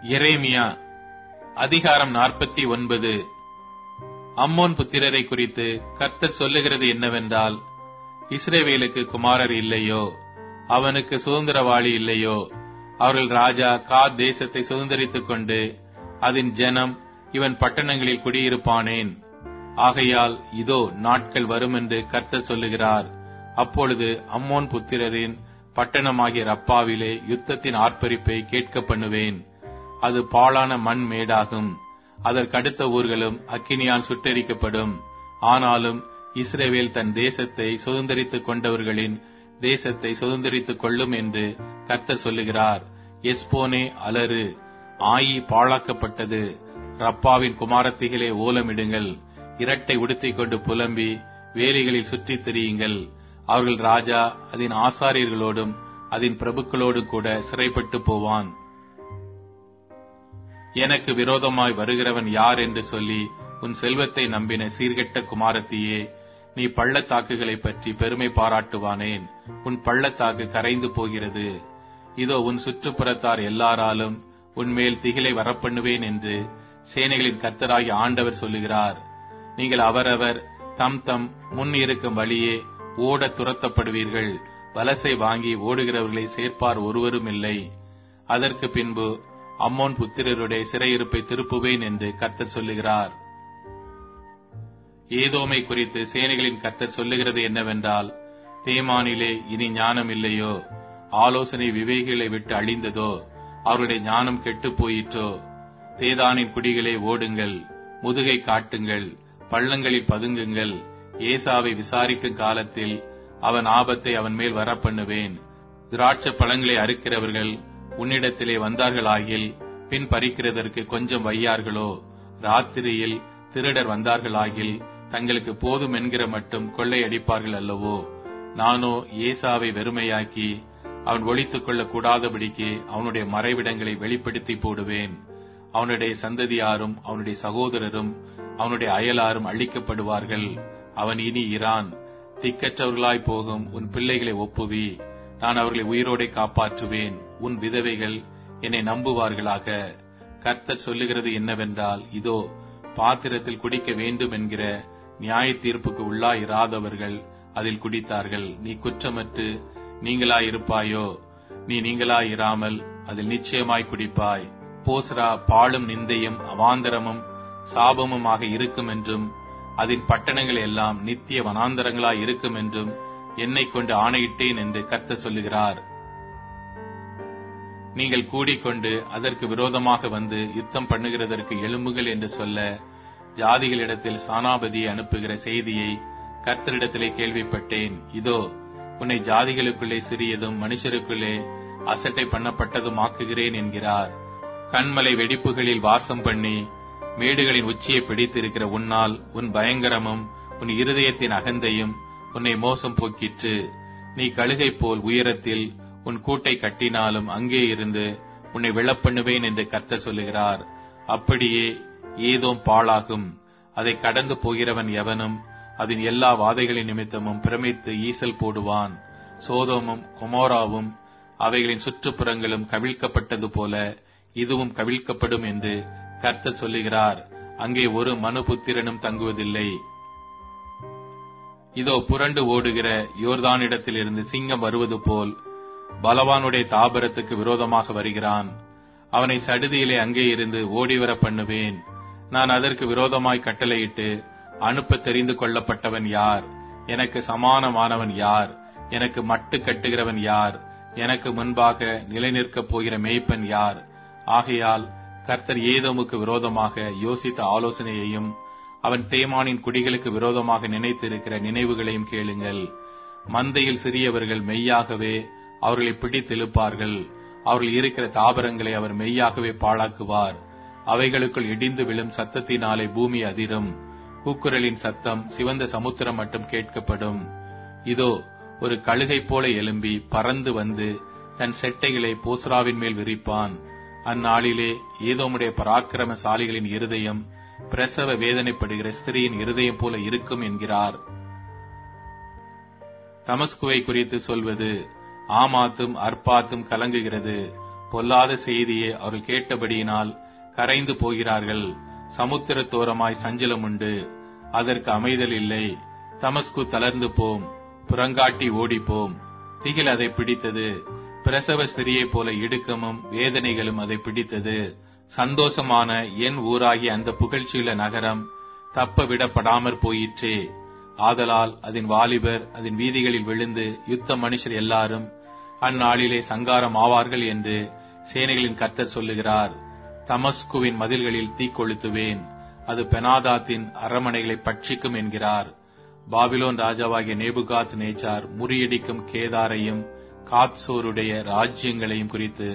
எரேமியா அதிகாரம் 49. அம்மோன் புத்திரரை குறித்து கர்த்தர் சொல்லுகிறது என்னவென்றால், இஸ்ரவேலுக்கு குமாரர் இல்லையோ? அவனுக்கு சுதந்திரவாளி இல்லையோ? அவர்கள் ராஜா காத் தேசத்தை சுதந்திரித்துக் கொண்டு அதன் ஜனம் இவன் பட்டணங்களில் குடியிருப்பானேன். ஆகையால் இதோ நாட்கள் வரும் என்று கர்த்தர் சொல்லுகிறார். அப்பொழுது அம்மோன் புத்திரரின் பட்டணமாகிய ரப்பாவிலே யுத்தத்தின் ஆர்ப்பரிப்பை கேட்க பண்ணுவேன். அது பாழான மண் மேடாகும். அதற்கடுத்த ஊர்களும் அக்கினியால் சுட்டெரிக்கப்படும். ஆனாலும் இஸ்ரவேல் தன் தேசத்தை சுதந்திரித்துக் கொண்டவர்களின் தேசத்தை சுதந்திரித்துக் கொள்ளும் என்று கர்த்தர் சொல்லுகிறார். எஸ்போனே அலறு, ஆயி பாழாக்கப்பட்டது. ரப்பாவின் குமாரத்திகளே ஓலமிடுங்கள். இரட்டை உடுத்திக் கொண்டு புலம்பி வேலிகளில் சுற்றித் திரியுங்கள். அவர்கள் ராஜா அதன் ஆசாரியர்களோடும் அதன் பிரபுக்களோடும் கூட சிறைப்பட்டு போவான். எனக்கு விரோதமாய் வருகிறவன் யார் என்று சொல்லி உன் செல்வத்தை நம்பின சீர்கெட்ட குமாரத்தியே, நீ பள்ளத்தாக்குகளை பற்றி பெருமை பாராட்டுவானேன்? உன் பள்ளத்தாக்கு கரைந்து போகிறது. இதோ உன் சுற்றுப்புறத்தார் எல்லாராலும் உன்மேல் திகிலை வரப்பண்ணுவேன் என்று சேனைகளின் கர்த்தராகிய ஆண்டவர் சொல்லுகிறார். நீங்கள் அவரவர் தம் தம் முன் இருக்கும் வழியே ஓட துரத்தப்படுவீர்கள். வலசை வாங்கி ஓடுகிறவர்களை சேர்ப்பார் ஒருவரும் இல்லை. அதற்கு பின்பு அம்மோன் புத்திரருடைய சிறையிருப்பை திருப்புவேன் என்று கர்த்தர் சொல்லுகிறார். ஏதோமை குறித்து சேனைகளின் கர்த்தர் சொல்லுகிறது என்னவென்றால், தேமானிலே இனி ஞானம் இல்லையோ? ஆலோசனை விவேகிகளை விட்டு அழிந்ததோ? அவருடைய ஞானம் கெட்டுப் போயிற்றோ? தேதானின் குடிகளே ஓடுங்கள், முதுகை காட்டுங்கள், பள்ளங்களில் பதுங்குங்கள். ஏசாவை விசாரிக்கும் காலத்தில் அவன் ஆபத்தை அவன் மேல் வரப்பண்ணுவேன். திராட்சை பழங்களை அறுக்கிறவர்கள் உன்னிடத்திலே வந்தார்களாகில் பின் பறிக்கிறதற்கு கொஞ்சம் வையார்களோ? ராத்திரியில் திருடர் வந்தார்களாகில் தங்களுக்கு போதும் என்கிற மட்டும் கொள்ளையடிப்பார்கள் அல்லவோ? நானோ ஏசாவை வெறுமையாக்கி அவன் ஒளித்துக் கொள்ளக் கூடாதபடிக்கு அவனுடைய மறைவிடங்களை வெளிப்படுத்தி போடுவேன். அவனுடைய சந்ததியாரும் அவனுடைய சகோதரரும் அவனுடைய அயலாரும் அழிக்கப்படுவார்கள். அவன் இனி இரான். திக்கற்றவர்களாய் போகும் உன் பிள்ளைகளை ஒப்புவி. நான் அவர்களை உயிரோடே காப்பாற்றுவேன். உன் விதவைகள் என்னை நம்புவார்களாக. கர்த்தர் சொல்லுகிறது என்னவென்றால், இதோ பாத்திரத்தில் குடிக்க வேண்டும் என்கிற நியாய தீர்ப்புக்கு உள்ளாயிராதவர்கள் அதில் குடித்தார்கள். நீ குற்றமற்று நீங்களாயிருப்பாயோ? நீ நீங்களாயிராமல் அதில் நிச்சயமாய் குடிப்பாய். போஸ்ரா பாழும் நிந்தையும் அவாந்தரமும் சாபமுமாக இருக்கும் என்றும் அதன் பட்டணங்கள் எல்லாம் நித்திய வனாந்தரங்களாய் இருக்கும் என்றும் என்னை கொண்டு ஆணையிட்டேன் என்று கர்த்தர் சொல்லுகிறார். நீங்கள் கூடிக்கொண்டு அதற்கு விரோதமாக வந்து யுத்தம் பண்ணுகிறதற்கு எழும்புகள் என்று சொல்ல ஜாதிகளிடத்தில் சானாபதியை அனுப்புகிற செய்தியை கர்த்தரிடத்திலே கேள்விப்பட்டேன். இதோ உன்னை ஜாதிகளுக்குள்ளே சிறியதும் மனுஷருக்குள்ளே அசட்டை பண்ணப்பட்டதும் ஆக்குகிறேன் என்கிறார். கண்மலை வெடிப்புகளில் வாசம் பண்ணி மேடுகளின் உச்சியை பிடித்திருக்கிற உன்னால் உன் பயங்கரமும் உன் இருதயத்தின் அகந்தையும் உன்னை மோசம் போக்கிற்று. நீ கழுகை போல் உயரத்தில் உன் கூட்டை கட்டினாலும் அங்கே இருந்து உன்னை விழப்பண்ணுவேன் என்று கர்த்தர் சொல்லுகிறார். அப்படியே ஏதோம் பாழாகும். அதை கடந்து போகிறவன் எவனும் அதன் எல்லா வாதைகளின் நிமித்தமும் பிரமித்து ஈசல் போடுவான். சோதோமும் கொமோராவும் அவைகளின் சுற்றுப்புறங்களும் கவிழ்க்கப்பட்டது போல இதுவும் கவிழ்க்கப்படும் என்று கர்த்தர் சொல்லுகிறார். அங்கே ஒரு மனுபுத்திரனும் தங்குவதில்லை. இதோ புரண்டு ஓடுகிற யோர்தானிடத்திலிருந்து சிங்கம் வருவது போல் பலவானுடைய தாபரத்துக்கு விரோதமாக வருகிறான். அவனை சடுதியிலே அங்கே இருந்து ஓடிவர பண்ணுவேன். நான் அதற்கு விரோதமாய் கட்டளையிட்டு அனுப்ப தெரிந்து கொள்ளப்பட்டவன் யார்? எனக்கு சமானமானவன் யார்? எனக்கு மட்டு கட்டுகிறவன் யார்? எனக்கு முன்பாக நிலைநிற்கப் போகிற மேய்ப்பன் யார்? ஆகையால் கர்த்தர் ஏதோமுக்கு விரோதமாக யோசித்த ஆலோசனையையும் அவன் தேமானின் குடிகளுக்கு விரோதமாக நினைத்திருக்கிற நினைவுகளையும் கேளுங்கள். மந்தையில் சிறியவர்கள் மெய்யாகவே அவர்களை பிடித்தெழுப்பார்கள். அவர்கள் இருக்கிற தாபரங்களை அவர் மெய்யாகவே பாழாக்குவார். அவைகளுக்குள் இடிந்து விழும் சத்தத்தினாலே பூமி அதிரும். கூக்குரலின் சத்தம் சிவந்த சமுத்திரம் மட்டும் கேட்கப்படும். இதோ ஒரு கழுகை போல எழும்பி பறந்து வந்து தன் செட்டைகளை போஸ்ராவின் மேல் விரிப்பான். அந்நாளிலே ஏதோமுடைய பராக்கிரமசாலிகளின் இருதயம் பிரசவ வேதனைப்படுகிற ஸ்திரீயின் இருதயம் போல இருக்கும் என்கிறார். தமஸ்குவை குறித்து சொல்வது, ஆமாத்தும் அர்பாத்தும் கலங்குகிறது. பொல்லாத செய்தியை அவர்கள் கேட்டபடியினால் கரைந்து போகிறார்கள். சமுத்திரத்தோரமாய் சஞ்சலம் உண்டு, அதற்கு அமைதல் இல்லை. தமஸ்கு தளர்ந்து போம், புறங்காட்டி ஓடிப்போம். திகில் அதை பிடித்தது, பிரசவ ஸ்திரியைப் போல இடுக்கமும் வேதனைகளும் அதை பிடித்தது. சந்தோஷமான என் ஊராகிய அந்த புகழ்ச்சியுள்ள நகரம் தப்ப விடப்படாமற் போயிற்றே. ஆதலால் அதன் வாலிபர் அதன் வீதிகளில் விழுந்து யுத்த மனுஷர் எல்லாரும் அந்நாளிலே சங்காரம் ஆவார்கள் என்று சேனைகளின் கர்த்தர் சொல்லுகிறார். தமஸ்குவின் மதில்களில் தீக்கொளுத்துவேன், அது பெனாதாத்தின் அரமனைகளை பட்சிக்கும் என்கிறார். பாபிலோன் ராஜாவாகிய நேபுகாத் நேச்சார் முறியடிக்கும் கேதாரையும் காத்சோருடைய ராஜ்யங்களையும் குறித்து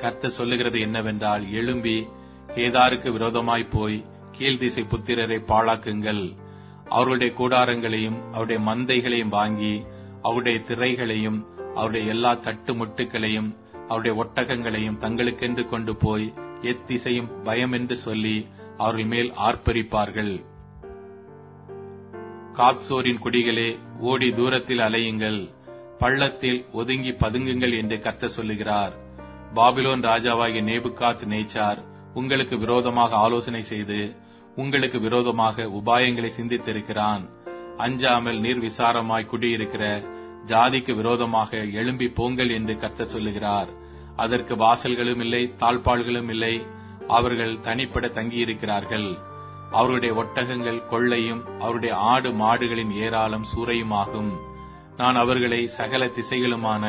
கர்த்தர் சொல்லுகிறது என்னவென்றால், எழும்பி கேதாருக்கு விரோதமாய் போய் கீழ்திசை புத்திரரை பாழாக்குங்கள். அவர்களுடைய கூடாரங்களையும் அவருடைய மந்தைகளையும் வாங்கி அவருடைய திரைகளையும் அவருடைய எல்லா தட்டு முட்டுகளையும் அவருடைய ஒட்டகங்களையும் தங்களுக்கென்று கொண்டு போய் எத்திசையும் பயம் என்று சொல்லி அவர்கள் மேல் ஆர்ப்பரிப்பார்கள். காத்சோரின் குடிகளே, ஓடி தூரத்தில் அலையுங்கள், பள்ளத்தில் ஒதுங்கி பதுங்குங்கள் என்று கர்த்தர் சொல்லுகிறார். பாபிலோன் ராஜாவாகிய நேபுகாத் நேச்சார் உங்களுக்கு விரோதமாக ஆலோசனை செய்து உங்களுக்கு விரோதமாக உபாயங்களை சிந்தித்திருக்கிறான். அஞ்சாமல் நிர்விசாரமாய் குடியிருக்கிற ஜாதிக்கு விரோதமாக எழும்பி போங்கள் என்று கர்த்தர் சொல்லுகிறார். அதற்கு வாசல்களும் இல்லை, தாழ்பாள்களும் இல்லை. அவர்கள் தனிப்பட தங்கியிருக்கிறார்கள். அவருடைய ஒட்டகங்கள் கொள்ளையும் அவருடைய ஆடு மாடுகளின் ஏராளம் சூறையுமாகும். நான் அவர்களை சகல திசைகளுமான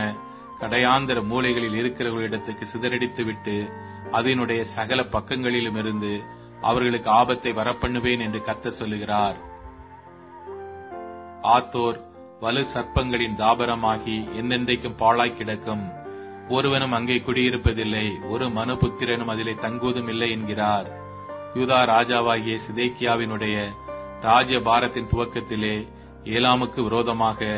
கடையாந்தர மூலைகளில் இருக்கிறவர்களிடத்துக்கு சிதறடித்துவிட்டு அதனுடைய சகல பக்கங்களிலும் இருந்து அவர்களுக்கு ஆபத்தை வரப்பண்ணுவேன் என்று கர்த்தர் சொல்லுகிறார். ஆத்தோர் வலு சர்ப்பங்களின் தாபரமாகி என்னென்றைக்கும் பாழாய் கிடக்கும். ஒருவனும் அங்கே குடியிருப்பதில்லை, ஒரு மனுபுத்திரனும் அதிலே தங்குவதும் இல்லை என்கிறார். யூதா ராஜாவாகிய சிதேக்கியாவினுடைய ராஜ்யபாரத்தின் துவக்கத்திலே ஏலாமுக்கு விரோதமாக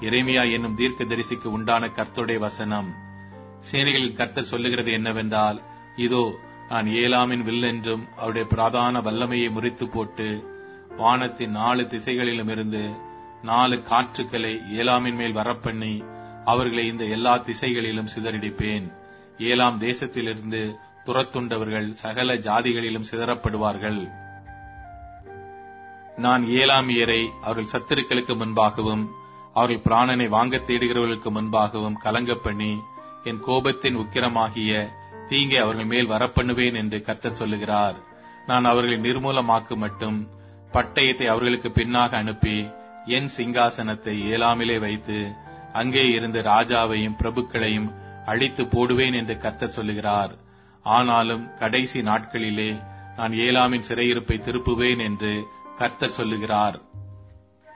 எரேமியா என்னும் தீர்க்கதரிசிக்கு உண்டான கர்த்தருடைய வசனம். சேனைகளில் கர்த்தர் சொல்லுகிறது என்னவென்றால், இதோ நான் ஏலாமின் வில்லென்றும் அவருடைய பிரதான வல்லமையை முறித்து போட்டு வானத்தின் 4 திசைகளிலும் இருந்து 4 காற்றுக்களை ஏலாமின் மேல் வரப்பண்ணி அவர்களை இந்த எல்லா திசைகளிலும் சிதறடிப்பேன். ஏலாம் தேசத்திலிருந்து துரத்துண்டவர்கள் சகல ஜாதிகளிலும் சிதறப்படுவார்கள். நான் ஏலாமியரை அவர்கள் சத்துருக்களுக்கு முன்பாகவும் அவர்கள் பிராணனை வாங்க தேடுகிறவர்களுக்கு முன்பாகவும் கலங்க பண்ணி என் கோபத்தின் உக்கிரமாகிய தீங்கை அவர்கள் மேல் வரப்பண்ணுவேன் என்று கர்த்தர் சொல்லுகிறார். நான் அவர்களை நிர்மூலமாக்கு மட்டும் பட்டயத்தை அவர்களுக்கு பின்னாக அனுப்பி என் சிங்காசனத்தை ஏலாமிலே வைத்து அங்கே இருந்து ராஜாவையும் பிரபுக்களையும் அழித்து போடுவேன் என்று கர்த்தர் சொல்லுகிறார். ஆனாலும் கடைசி நாட்களிலே நான் ஏலாமின் சிறையிருப்பை திருப்புவேன் என்று கர்த்தர் சொல்லுகிறார்.